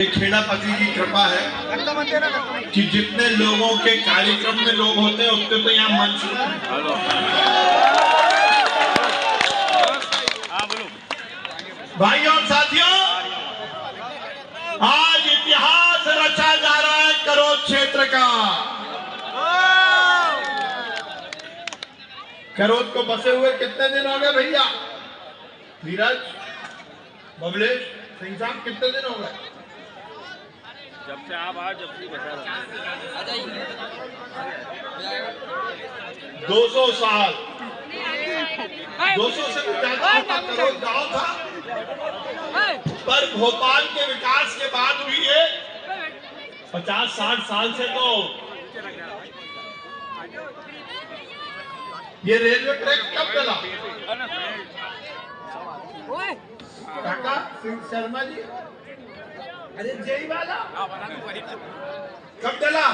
खेड़ापति की कृपा है कि जितने लोगों के कार्यक्रम में लोग होते हैं उतने तो यहाँ मंच भाई और साथियों, आज इतिहास रचा जा रहा है करोद क्षेत्र का। करोद को बसे हुए कितने दिन हो गए भैया? धीरज, बबलेश, सिंह साहब, कितने दिन हो गए? जब से आप आज जब से बता रहे 200 साल 200 से ज्यादा करोद गांव था, पर भोपाल के विकास के बाद भी ये 50-60 साल से तो ये रेलवे ट्रैक कब डला? काका सिंह शर्मा जी, अरे जय वाला कब डला?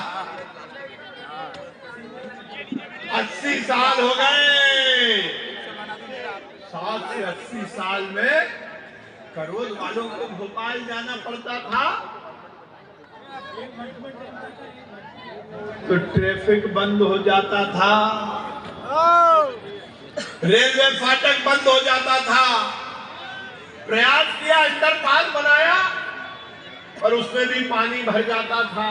80 साल हो गए। 60 से 80 साल में करोद वालों को भोपाल जाना पड़ता था तो ट्रैफिक बंद हो जाता था, रेलवे फाटक बंद हो जाता था। प्रयास किया, अंडरपास बनाया, और उसमें भी पानी भर जाता था।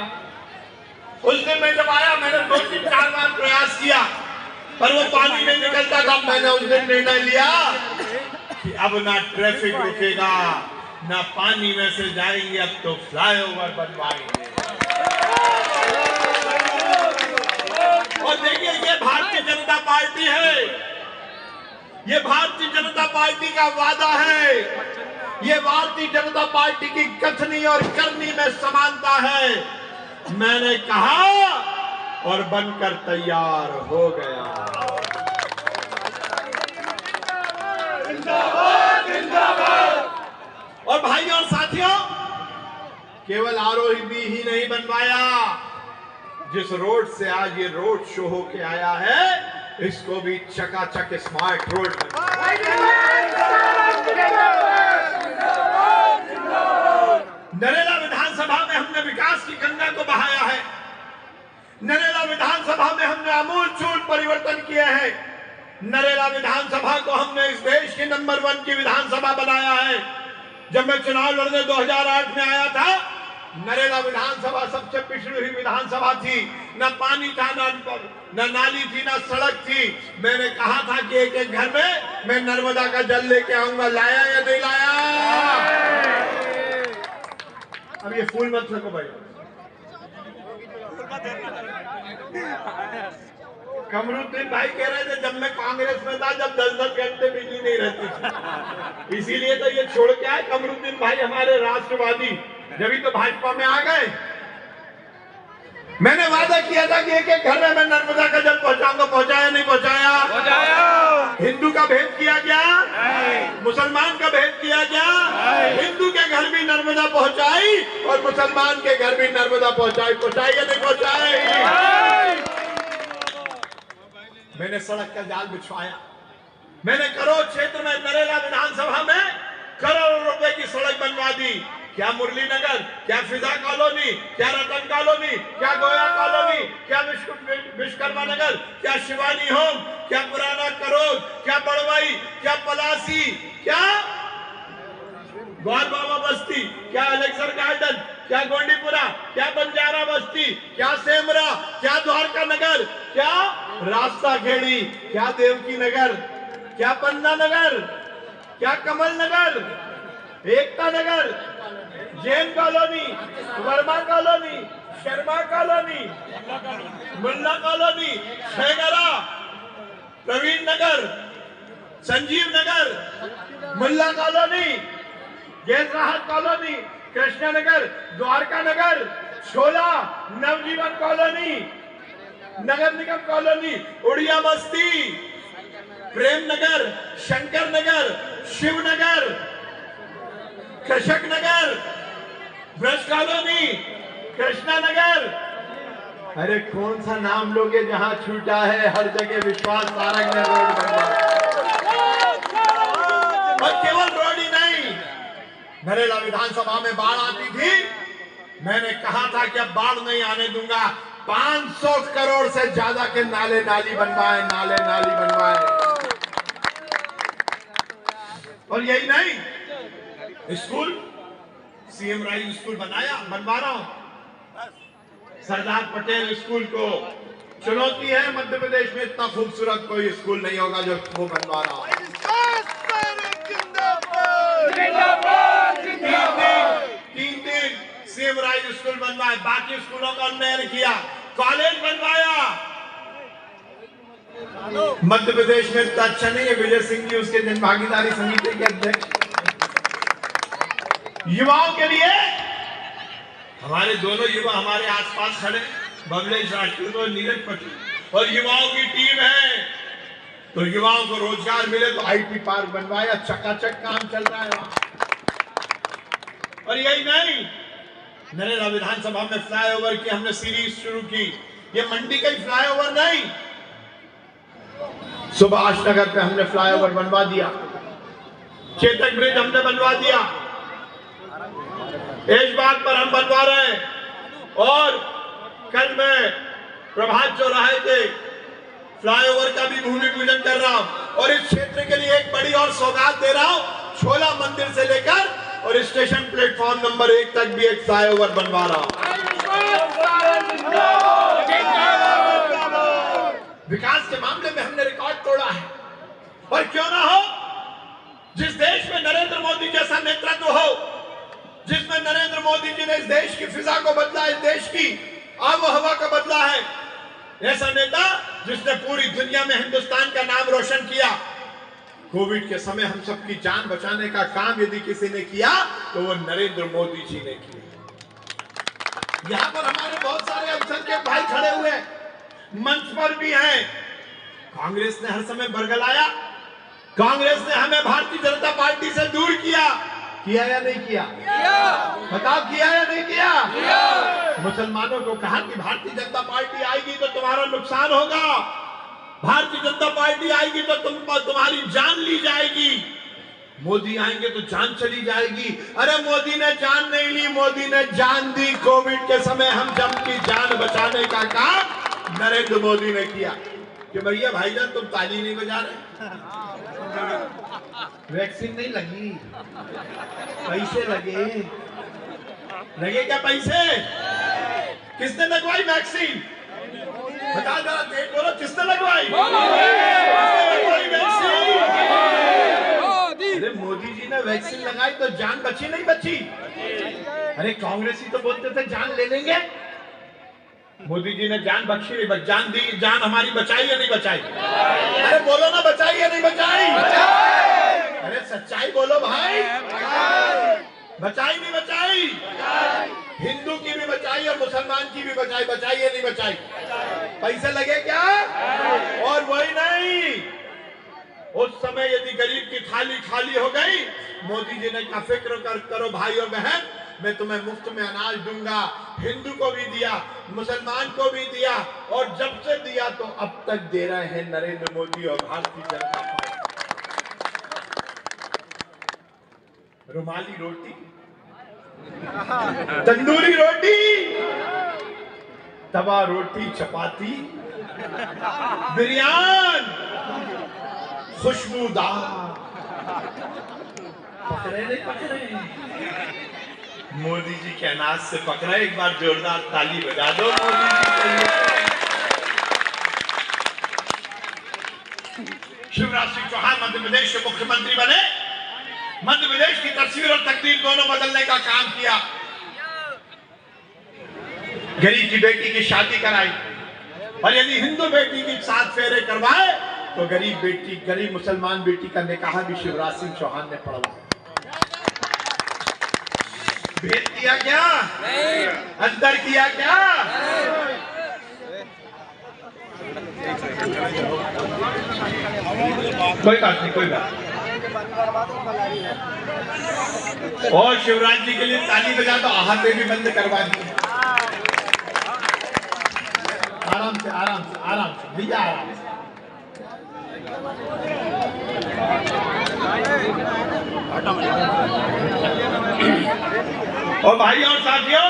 उस दिन मैं जब आया, मैंने 2-3-4 बार प्रयास किया, पर वो पानी नहीं निकलता था। मैंने उस दिन निर्णय लिया कि अब ना ट्रैफिक रुकेगा, ना पानी में से जाएंगे, अब तो फ्लाईओवर बनवाएंगे। और देखिए, ये भारतीय जनता पार्टी है, ये भारतीय जनता पार्टी का वादा है, ये भारतीय जनता पार्टी की कथनी और करनी में समानता है। मैंने कहा और बनकर तैयार हो गया। जिंदाबाद, जिंदाबाद। और भाइयों और साथियों, केवल आरोही ही नहीं बनवाया, जिस रोड से आज ये रोड शो होके आया है, इसको भी चकाचक स्मार्ट रोड नरेला विधानसभा में हमने विकास की गंगा को बहाया है। नरेला विधानसभा में हमने आमूल-चूल परिवर्तन किए हैं। नरेला विधानसभा को हमने इस देश की नंबर 1 की विधानसभा बनाया है। जब मैं चुनाव लड़ने 2008 में आया था, नरेला विधानसभा सबसे पिछड़ी हुई विधानसभा थी। न पानी था, न नाली थी, न सड़क थी। मैंने कहा था कि एक घर में मैं नर्मदा का जल लेके आऊंगा। लाया या नहीं लाया? अब ये फूल मत फेंको भाई। कमरुद्दीन भाई कह रहे थे, जब मैं कांग्रेस में था, जब 10-10 घंटे बिजली नहीं रहती थी, इसीलिए तो ये छोड़ के आए कमरुद्दीन भाई, हमारे राष्ट्रवादी, जब तो भाजपा में आ गए। मैंने वादा किया था कि एक घर में मैं नर्मदा का जल पहुंचाऊंगा। पहुंचाया नहीं पहुंचाया? पहुंचाया। हिंदू का भेद किया गया, मुसलमान का भेद किया गया। हिंदू के घर भी नर्मदा पहुंचाई और मुसलमान के घर भी नर्मदा पहुंचाई। पहुंचाई या नहीं पहुंचाई? मैंने सड़क का जाल बिछवाया। मैंने करोद क्षेत्र में नरेला विधानसभा में करोड़ों रुपए की सड़क बनवा दी। क्या मुरली नगर, क्या फिजा कॉलोनी, क्या रतन कॉलोनी, क्या गोया कॉलोनी, क्या विश्वकर्मा नगर, क्या शिवानी होम, क्या पुराना करोद, क्या बड़वाई, क्या पलासी, क्या ग्वाल बाबा बस्ती, क्या अलेक्सर गार्डन, क्या गोंडीपुरा, क्या बंजारा बस्ती, क्या सेमरा, क्या द्वारका नगर, क्या रास्ता खेड़ी, क्या देवकी नगर, क्या पन्ना नगर, क्या Kamal Nagar, Ekta Nagar, Jain colony, Verma colony, Sharma colony, Mulla colony, Shegra, Praveen Nagar, Sanjeev Nagar, Mulla colony, Jain Rahat colony, Krishna Nagar, Dwarka Nagar, Chhola, Navjeevan colony, Nagar Nigam colony, Oriya Basti, Prem Nagar, Shankar Nagar, Shiv Nagar, Krishak Nagar, Braj colony, Krishna Nagar. अरे कौन सा नाम लोगे जहां छूटा है? हर जगह विश्वास सारंग ने रोड बनवा। और केवल रोड ही नहीं, नरेला विधानसभा में बाढ़ आती थी मैंने कहा था कि अब बाढ़ नहीं आने दूंगा। 500 करोड़ से ज्यादा के नाले नाली बनवाए, नाले नाली बनवाए। और यही नहीं, स्कूल सीएम राइज स्कूल बनवा रहा हूं। सरदार पटेल स्कूल को चुनौती है, मध्य प्रदेश में इतना खूबसूरत कोई स्कूल नहीं होगा जो वो बनवा रहा हूं। तीन दिन सीएम राइज स्कूल बनवाए, बाकी स्कूलों का उन्नयन किया, कॉलेज बनवाया। मध्य प्रदेश में इतना अच्छा नहीं है। विजय सिंह जी उसके जन भागीदारी समिति के अध्यक्ष। युवाओं के लिए हमारे दोनों युवा हमारे आसपास खड़े, बबलेश राजपूत और नीरज पटेल, और युवाओं की टीम है। तो युवाओं को रोजगार मिले तो आईटी पार्क बनवाया, चकाचक काम चल रहा है वहां। और यही नहीं, नरेला विधानसभा में फ्लाईओवर की हमने सीरीज शुरू की। ये मंडी का ही फ्लाईओवर नहीं, सुभाष नगर पे हमने फ्लाईओवर बनवा दिया, चेतक ब्रिज हमने बनवा दिया, ऐशबाग पर हम बनवा रहे हैं। और कल मैं प्रभात चौराहे के फ्लाईओवर का भी भूमि पूजन कर रहा हूं। और इस क्षेत्र के लिए एक बड़ी और सौगात दे रहा हूं, छोला मंदिर से लेकर और स्टेशन प्लेटफॉर्म नंबर 1 तक भी एक फ्लाईओवर बनवा रहा हूं। विकास के मामले में हमने रिकॉर्ड तोड़ा है। और क्यों ना हो, जिस देश में नरेंद्र मोदी जैसा नेतृत्व हो, जिसमें नरेंद्र मोदी जी ने इस देश की फिजा को बदला, इस देश की आबो हवा को बदला है, ऐसा नेता जिसने पूरी दुनिया में हिंदुस्तान का नाम रोशन किया। कोविड के समय हम सबकी जान बचाने का काम यदि किसी ने किया तो वो नरेंद्र मोदी जी ने किया। यहां पर हमारे बहुत सारे अल्पसंख्यक भाई खड़े हुए मंच पर भी हैं। कांग्रेस ने हर समय बरगलाया, कांग्रेस ने हमें भारतीय जनता पार्टी से दूर किया या नहीं किया? बताओ, किया या नहीं किया? मुसलमानों को कहा कि भारतीय जनता पार्टी आएगी तो तुम्हारा नुकसान होगा, भारतीय जनता पार्टी आएगी तो तुम्हारी जान ली जाएगी, मोदी आएंगे तो जान चली जाएगी। अरे मोदी ने जान नहीं ली, मोदी ने जान दी। कोविड के समय हम सबकी जान बचाने का काम नरेंद्र मोदी ने किया। कि भैया भाईजान तुम ताली नहीं बजा रहे, वैक्सीन नहीं लगी, पैसे लगे क्या पैसे? किसने लगवाई वैक्सीन? बता जरा, देख बोलो, किसने लगवाई वैक्सीन? अरे मोदी जी ने वैक्सीन लगाई तो जान बची नहीं बची? अरे कांग्रेसी तो बोलते थे जान ले लेंगे, मोदी जी ने जान बख्शी नहीं, जान दी। जान हमारी बचाई या नहीं बचाई? अरे बोलो ना, बचाई या नहीं बचाई? अरे सच्चाई बोलो भाई, बचाई नहीं बचाई? हिंदू की भी बचाई और मुसलमान की भी बचाई, बचाई या नहीं बचाई? पैसे लगे क्या? और वही नहीं, उस समय यदि गरीब की थाली खाली हो गई, मोदी जी ने कहा फिक्र करो भाई और बहन, मैं तुम्हें मुफ्त में अनाज दूंगा। हिंदू को भी दिया, मुसलमान को भी दिया, और जब से दिया तो अब तक दे रहे हैं नरेंद्र मोदी और भारतीय जनता पार्टी। रुमाली रोटी, तंदूरी रोटी, तवा रोटी, चपाती, बिरयान, खुशबूदार। पकड़े नहीं पकड़े? मोदी जी के अनाज से पकड़ा। एक बार जोरदार ताली बजा दो मोदी जी के लिए। शिवराज सिंह चौहान मध्य प्रदेश के मुख्यमंत्री बने, मध्य प्रदेश की तस्वीर और तकदीर दोनों बदलने का काम किया। गरीब की बेटी की शादी कराई, और यदि हिंदू बेटी की 7 फेरे करवाए तो गरीब मुसलमान बेटी का निकाह भी शिवराज सिंह चौहान ने पढ़वाया। भेद किया क्या? अंतर किया क्या? कोई बात नहीं, कोई बात। और शिवराज जी के लिए ताली बजा तो आहते भी बंद करवा दी। आराम से आराम से आराम से भैया, आराम से। और भाई और साथियों,